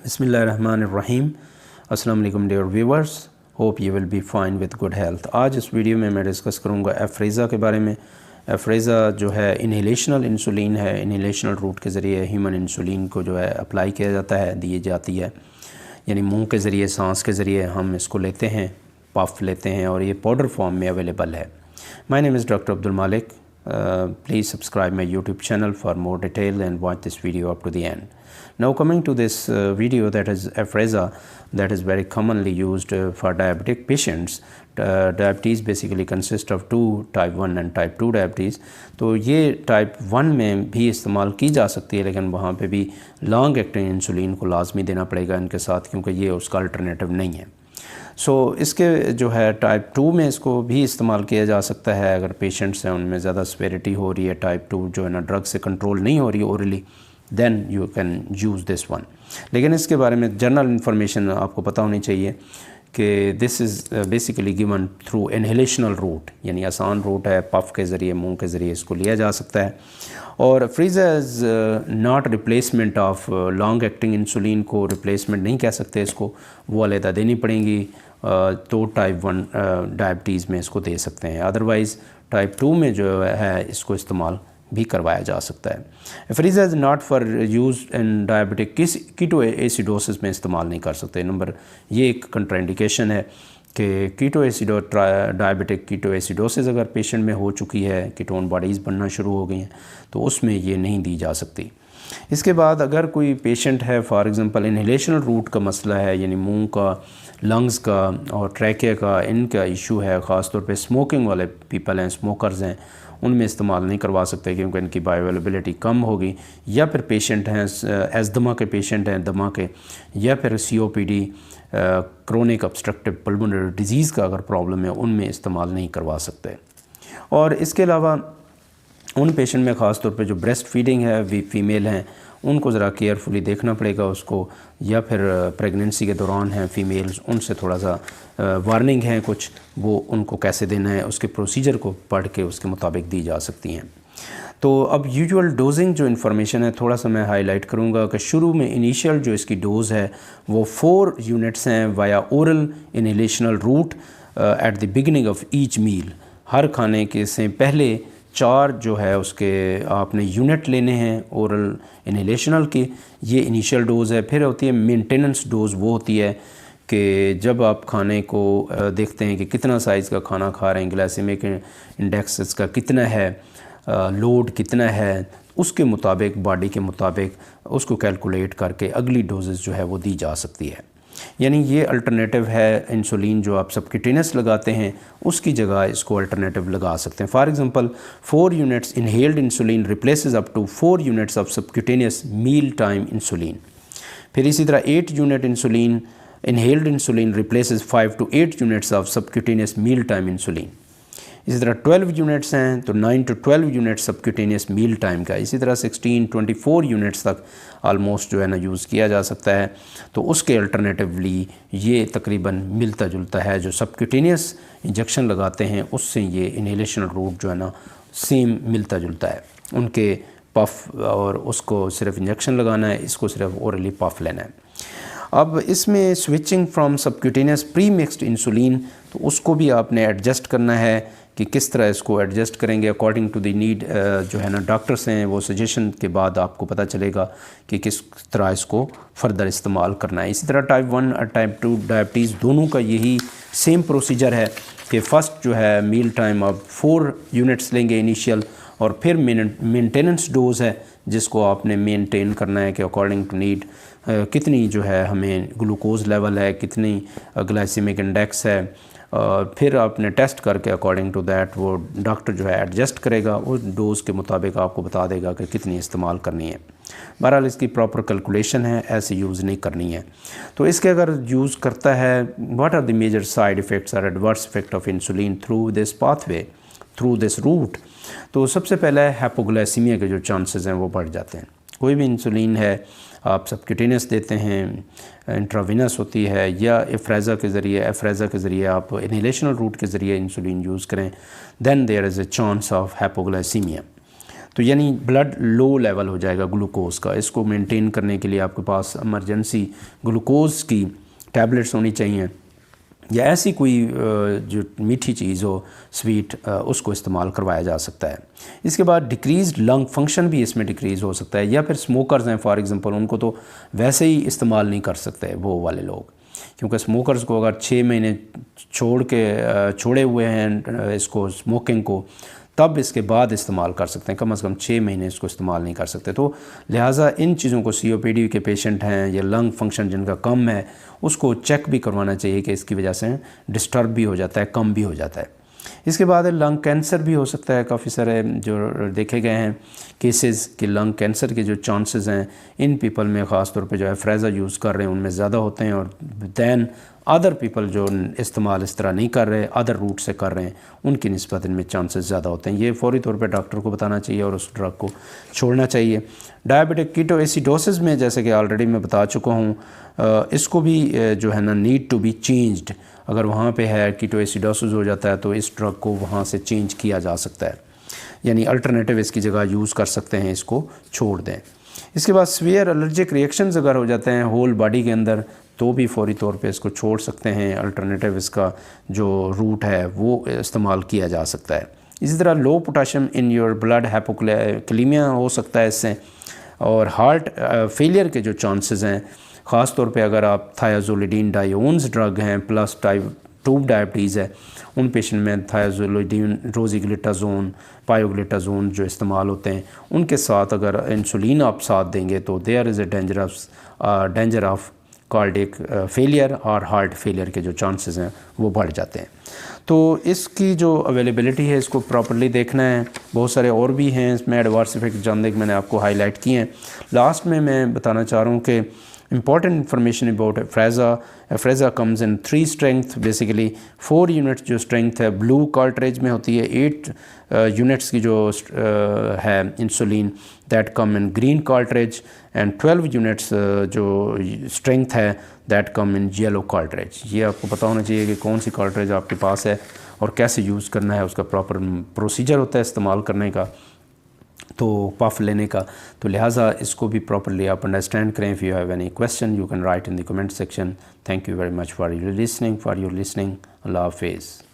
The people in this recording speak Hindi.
बिस्मिल्लाहिर्रहमानिर्रहीम। अस्सलाम वालेकुम dear viewers, hope you will be fine with good health. आज इस वीडियो में मैं डिस्कस करूँगा एफ्रेज़ा के बारे में। एफ्रेज़ा जो है इन्हेलेशनल इंसुलिन है। इन्हेलेशनल रूट के ज़रिए ह्यूमन इंसुलिन को जो है अप्लाई किया जाता है, दी जाती है, यानी मुंह के ज़रिए, सांस के ज़रिए हम इसको लेते हैं, पफ लेते हैं, और ये पाउडर फॉर्म में अवेलेबल है। My name is doctor Abdul मालिक। Please subscribe my YouTube channel for more detail and watch this video up to the end. Now coming to this video, that is Afrezza, that is very commonly used for diabetic patients. Diabetes basically consists of two, type 1 and type 2 diabetes. तो ये type 1 में भी इस्तेमाल की जा सकती है, लेकिन वहाँ पे भी लॉन्ग एक्टिंग इंसुलिन को लाजमी देना पड़ेगा इनके साथ, क्योंकि ये उसका अल्टरनेटिव नहीं है। इसके जो है टाइप 2 में इसको भी इस्तेमाल किया जा सकता है अगर पेशेंट्स हैं उनमें ज़्यादा स्वेरिटी हो रही है, टाइप 2 जो है ना ड्रग से कंट्रोल नहीं हो रही है orally, then you can use this one. लेकिन इसके बारे में जनरल इन्फॉर्मेशन आपको पता होनी चाहिए कि this is basically given through inhalational route, यानी आसान रूट है, पफ के ज़रिए, मुंह के ज़रिए इसको लिया जा सकता है। और फ्रीज़ा is not replacement of long acting insulin, को रिप्लेसमेंट नहीं कह सकते इसको, वो अलहदा देनी पड़ेंगी, तो टाइप 1 डायबिटीज़ में इसको दे सकते हैं। अदरवाइज़ टाइप 2 में जो है इसको इस्तेमाल भी करवाया जा सकता है। Afrezza is not for use in diabetic, ketoacidosis में इस्तेमाल नहीं कर सकते। नंबर ये एक कंट्राइंडिकेशन है कि डायबिटिक कीटो एसिडोसिस अगर पेशेंट में हो चुकी है, कीटोन बॉडीज़ बनना शुरू हो गई हैं, तो उसमें ये नहीं दी जा सकती। इसके बाद अगर कोई पेशेंट है, फॉर एग्ज़ाम्पल इन्हेलेशनल रूट का मसला है, यानी मुंह का, लंग्स का और ट्रैकिया का, इनका इशू है, ख़ास तौर पे स्मोकिंग वाले पीपल हैं, स्मोकर्स हैं, उनमें इस्तेमाल नहीं करवा सकते क्योंकि इनकी बायोअवेलेबिलिटी कम होगी, या फिर पेशेंट हैं एस्थमा के पेशेंट हैं, दमा के, या फिर COPD, chronic obstructive pulmonary disease का अगर प्रॉब्लम है, उनमें इस्तेमाल नहीं करवा सकते। और इसके अलावा उन पेशेंट में ख़ास तौर पे जो ब्रेस्ट फीडिंग है, वी फीमेल हैं, उनको ज़रा केयरफुली देखना पड़ेगा उसको, या फिर प्रेगनेंसी के दौरान हैं फीमेल्स, उनसे थोड़ा सा वार्निंग है कुछ, वो उनको कैसे देना है उसके प्रोसीजर को पढ़ के उसके मुताबिक दी जा सकती हैं। तो अब यूजुअल डोजिंग जो इन्फॉर्मेशन है थोड़ा सा मैं हाईलाइट करूँगा कि शुरू में इनिशियल जो इसकी डोज़ है वो 4 यूनिट्स हैं via oral inhalational route at the beginning of each meal. हर खाने के से पहले 4 जो है उसके आपने यूनिट लेने हैं ओरल इन्हेलेशनल की, ये इनिशियल डोज़ है। फिर होती है मेंटेनेंस डोज़, वो होती है कि जब आप खाने को देखते हैं कि कितना साइज़ का खाना खा रहे हैं, ग्लाइसेमिक इंडेक्स इसका कितना है, लोड कितना है, उसके मुताबिक, बॉडी के मुताबिक उसको कैलकुलेट करके अगली डोजेस जो है वो दी जा सकती है। यानी ये अल्टरनेटिव है इंसुलिन जो आप सबक्यूटेनियस लगाते हैं, उसकी जगह इसको अल्टरनेटिव लगा सकते हैं। For example 4 units inhaled insulin replaces up to 4 units of subcutaneous meal time insulin. फिर इसी तरह 8 unit insulin inhaled insulin replaces 5 to 8 units of subcutaneous meal time insulin. इसी तरह 12 यूनिट्स हैं तो 9 to 12 units subcutaneous meal time का। इसी तरह 16-24 यूनिट्स तक आलमोस्ट जो है ना यूज़ किया जा सकता है। तो उसके अल्टरनेटिवली ये तकरीबन मिलता जुलता है, जो सबक्यूटेनियस इंजेक्शन लगाते हैं उससे ये इन्हेलेशनल रूट जो है ना सेम मिलता जुलता है। उनके पफ और उसको सिर्फ इंजेक्शन लगाना है, इसको सिर्फ ओरली पफ लेना है। अब इसमें switching from subcutaneous pre mixed insulin, तो उसको भी आपने एडजस्ट करना है कि किस तरह इसको एडजस्ट करेंगे अकॉर्डिंग टू द नीड। जो है ना डॉक्टर्स हैं वो सजेशन के बाद आपको पता चलेगा कि किस तरह इसको फर्दर इस्तेमाल करना है। इसी तरह टाइप 1 और टाइप 2 डायबिटीज़ दोनों का यही सेम प्रोसीजर है कि फ़र्स्ट जो है मील टाइम आप 4 यूनिट्स लेंगे इनिशियल, और फिर मेंटेनेंस डोज़ है जिसको आपने मेंटेन करना है कि अकॉर्डिंग टू नीड कितनी जो है हमें ग्लूकोज लेवल है, कितनी ग्लाइसेमिक इंडेक्स है, फिर आपने टेस्ट करके अकॉर्डिंग टू दैट वो डॉक्टर जो है एडजस्ट करेगा, उस डोज़ के मुताबिक आपको बता देगा कि कितनी इस्तेमाल करनी है। बहरहाल इसकी प्रॉपर कैलकुलेशन है, ऐसे यूज़ नहीं करनी है। तो इसके अगर यूज़ करता है, what are the major side effects और adverse effect of insulin through this pathway, through this route. तो सबसे पहला है हाइपोग्लाइसीमिया के जो चांसेस हैं वो बढ़ जाते हैं। कोई भी इंसुलिन है आप सबक्यूटेनियस देते हैं, इंट्रावेनस होती है, या एफ्रेज़ा के ज़रिए आप इन्हेलेशनल रूट के ज़रिए इंसुलिन यूज़ करें, then there is a chance of hypoglycaemia. तो तो यानी ब्लड लो लेवल हो जाएगा ग्लूकोज का। इसको मेंटेन करने के लिए आपके पास इमरजेंसी ग्लूकोज की टैबलेट्स होनी चाहिए, या ऐसी कोई जो मीठी चीज़ हो स्वीट, उसको इस्तेमाल करवाया जा सकता है। इसके बाद डिक्रीज़ लंग फंक्शन भी इसमें डिक्रीज़ हो सकता है, या फिर स्मोकर्स हैं फॉर एग्ज़ाम्पल, उनको तो वैसे ही इस्तेमाल नहीं कर सकते वो वाले लोग, क्योंकि स्मोकर्स को अगर 6 महीने छोड़े हुए हैं इसको स्मोकिंग को, तब इसके बाद इस्तेमाल कर सकते हैं। कम से कम 6 महीने इसको इस्तेमाल नहीं कर सकते। तो लिहाजा इन चीज़ों को COPD के पेशेंट हैं या लंग फंक्शन जिनका कम है, उसको चेक भी करवाना चाहिए कि इसकी वजह से डिस्टर्ब भी हो जाता है, कम भी हो जाता है। इसके बाद लंग कैंसर भी हो सकता है। काफ़ी सारे जो देखे गए हैं केसेस कि लंग कैंसर के जो चांसेस हैं इन पीपल में, ख़ास तौर पे जो एफ्रेज़ा यूज़ कर रहे हैं उनमें ज़्यादा होते हैं, और दैन अदर पीपल जो इस्तेमाल इस तरह नहीं कर रहे, अदर रूट से कर रहे हैं, उनकी निस्बत इनमें चांसेस ज़्यादा होते हैं। ये फ़ौरी तौर पे डॉक्टर को बताना चाहिए और उस ड्रग को छोड़ना चाहिए। डायबिटिक कीटोएसिडोसिस में, जैसे कि ऑलरेडी मैं बता चुका हूँ, इसको भी जो है ना नीड टू बी चेंज्ड। अगर वहाँ पे है कीटोएसिडोसिस हो जाता है तो इस ड्रग को वहाँ से चेंज किया जा सकता है, यानी अल्टरनेटिव इसकी जगह यूज़ कर सकते हैं, इसको छोड़ दें। इसके बाद सीवियर एलर्जिक रिएक्शंस अगर हो जाते हैं होल बॉडी के अंदर, तो भी फ़ौरी तौर पे इसको छोड़ सकते हैं। अल्टरनेटिव इसका जो रूट है वो इस्तेमाल किया जा सकता है। इसी तरह low potassium in your blood hypokalaemia हो सकता है इससे, और हार्ट फेलियर के जो चांसेस हैं, ख़ास तौर पे अगर आप थायाजोलिडीन डायोन्स ड्रग हैं प्लस टाइप 2 डायबिटीज़ है, उन पेशेंट में थायाजोलिडीन, रोज़िग्लिटाज़ोन, पायोग्लिटाज़ोन जो इस्तेमाल होते हैं, उनके साथ अगर इंसुलिन आप साथ देंगे तो there is a danger of cardiac failure और हार्ट फेलियर के जो चांसेस हैं वो बढ़ जाते हैं। तो इसकी जो अवेलेबिलिटी है इसको प्रॉपर्ली देखना है। बहुत सारे और भी हैं इसमें एडवर्स इफेक्ट जानने के, मैंने आपको हाईलाइट किए हैं। लास्ट में मैं बताना चाह रहा हूँ कि important information about एफ्रेज़ा comes in 3 strength, basically 4 units जो स्ट्रेंथ है ब्लू कार्ट्रेज में होती है, 8 यूनिट्स की जो है insulin that come in green cartridge, and 12 units जो स्ट्रेंथ है that come in yellow cartridge. ये आपको पता होना चाहिए कि कौन सी कार्ट्रेज आपके पास है और कैसे यूज़ करना है, उसका प्रॉपर प्रोसीजर होता है इस्तेमाल करने का, तो पफ लेने का। तो लिहाजा इसको भी प्रॉपर्ली आप अंडरस्टैंड करें। If you have any question you can write in the comment section. Thank you very much for your listening. Allah हाफिज़।